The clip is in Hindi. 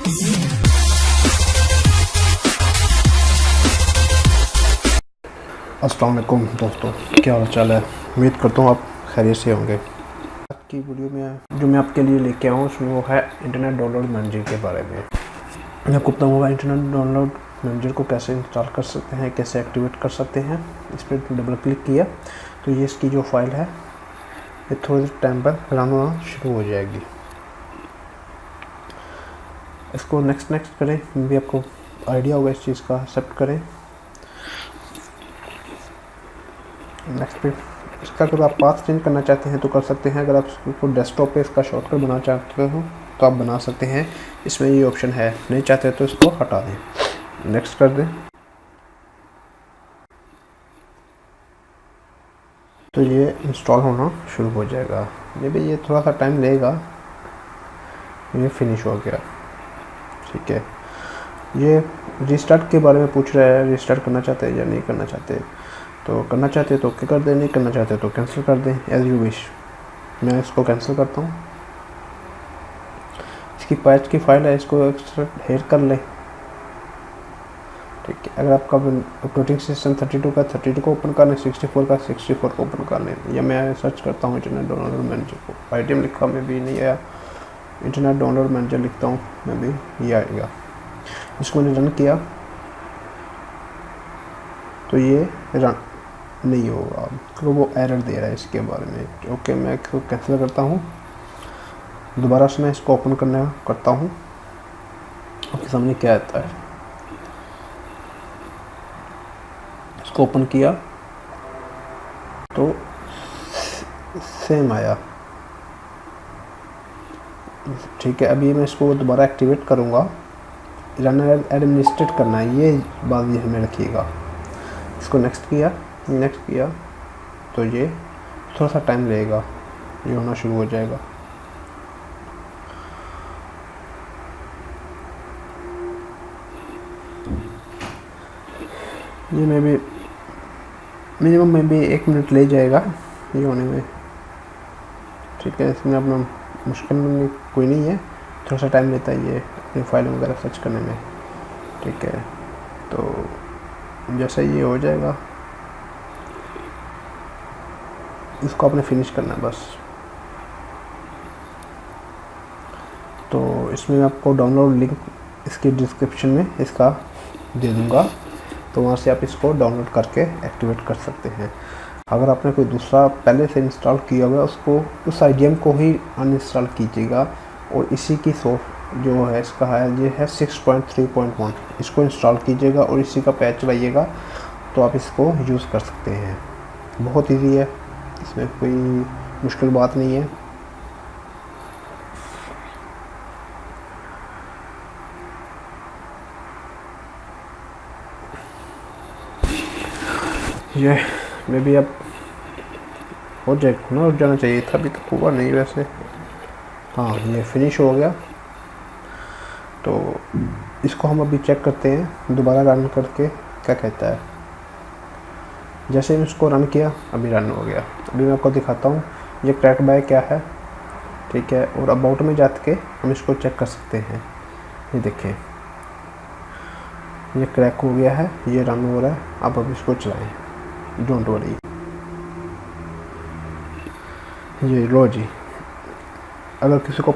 अस्सलाम वालेकुम दोस्तों, क्या हाल चाल है। उम्मीद करता हूँ आप खैरियत से होंगे। आज की वीडियो में जो मैं आपके लिए लेके आऊँ उसमें वो है इंटरनेट डाउनलोड मैनेजर के बारे में। मैं आपको बताऊँगा इंटरनेट डाउनलोड मैनेजर को कैसे इंस्टॉल कर सकते हैं, कैसे एक्टिवेट कर सकते हैं। इस पर डबल क्लिक किया तो ये इसकी जो फाइल है ये थोड़े टाइम पर रन होना शुरू हो जाएगी। इसको नेक्स्ट करें, भी आपको आइडिया होगा इस चीज़ का। एक्सेप्ट करें, नेक्स्ट पे इसका अगर आप पाथ चेंज करना चाहते हैं तो कर सकते हैं। अगर आप इसको डेस्कटॉप पे इसका शॉर्टकट बनाना चाहते हो तो आप बना सकते हैं, इसमें ये ऑप्शन है। नहीं चाहते तो इसको हटा दें, नेक्स्ट कर दें तो ये इंस्टॉल होना शुरू हो जाएगा। ये भी ये थोड़ा सा टाइम लेगा। ये फिनिश हो गया, ठीक है। ये रीस्टार्ट के बारे में पूछ रहा है, रीस्टार्ट करना चाहते हैं या नहीं करना चाहते। तो करना चाहते तो ओके कर दें, नहीं करना चाहते तो कैंसिल कर दें, एज यू विश। मैं इसको कैंसिल करता हूँ। इसकी पैच की फाइल है, इसको एक्सट्रैक्ट कर लें, ठीक है। अगर आपका ऑपरेटिंग सिस्टम 32 का 32 को ओपन कर लें, 64 का 64 को ओपन कर लें। या मैं सर्च करता हूँ इंटरनेट डाउनलोड मैनेजर को, IDM लिखा में भी नहीं आया, इंटरनेट डाउनलोड मैनेजर लिखता हूँ मैं भी, ये आएगा। इसको मैंने रन किया तो ये रन नहीं होगा, तो वो एरर दे रहा है इसके बारे में। ओके, मैं इसको कैंसिल करता हूँ। दोबारा से मैं इसको ओपन करता हूँ। आपके सामने क्या आता है, इसको ओपन किया तो सेम आया, ठीक है। अभी मैं इसको दोबारा एक्टिवेट करूँगा। रन एडमिनिस्ट्रेट करना है, ये बात ये हमें रखिएगा। इसको नेक्स्ट किया तो ये थोड़ा सा टाइम लगेगा, ये होना शुरू हो जाएगा। ये मिनिमम में भी 1 मिनट ले जाएगा ये होने में, ठीक है। इसमें अपना मुश्किल में कोई नहीं है, थोड़ा सा टाइम लेता है ये फाइल वगैरह सर्च करने में, ठीक है। तो जैसे ये हो जाएगा इसको आपने फिनिश करना है बस। तो इसमें मैं आपको डाउनलोड लिंक इसकी डिस्क्रिप्शन में इसका दे दूँगा, तो वहाँ से आप इसको डाउनलोड करके एक्टिवेट कर सकते हैं। अगर आपने कोई दूसरा पहले से इंस्टॉल किया हुआ है उसको, उस IDM को ही अनइंस्टॉल कीजिएगा और इसी की जो है इसका है ये है 6.3.1, इसको इंस्टॉल कीजिएगा और इसी का पैच लाइएगा तो आप इसको यूज़ कर सकते हैं। बहुत इजी है, इसमें कोई मुश्किल बात नहीं है। ये मे भी अब हो जाना चाहिए था, अभी तक हुआ नहीं वैसे। हाँ, ये फिनिश हो गया। तो इसको हम अभी चेक करते हैं दोबारा रन करके क्या कहता है। जैसे मैं इसको रन किया अभी रन हो गया। अभी मैं आपको दिखाता हूँ ये क्रैक बाय क्या है, ठीक है। और अबाउट में जाके हम इसको चेक कर सकते हैं। ये देखें, ये क्रैक हो गया है, ये रन हो रहा है। आप अब इसको चलाएं, डोंट वरी। ये लो जी, अगर किसी को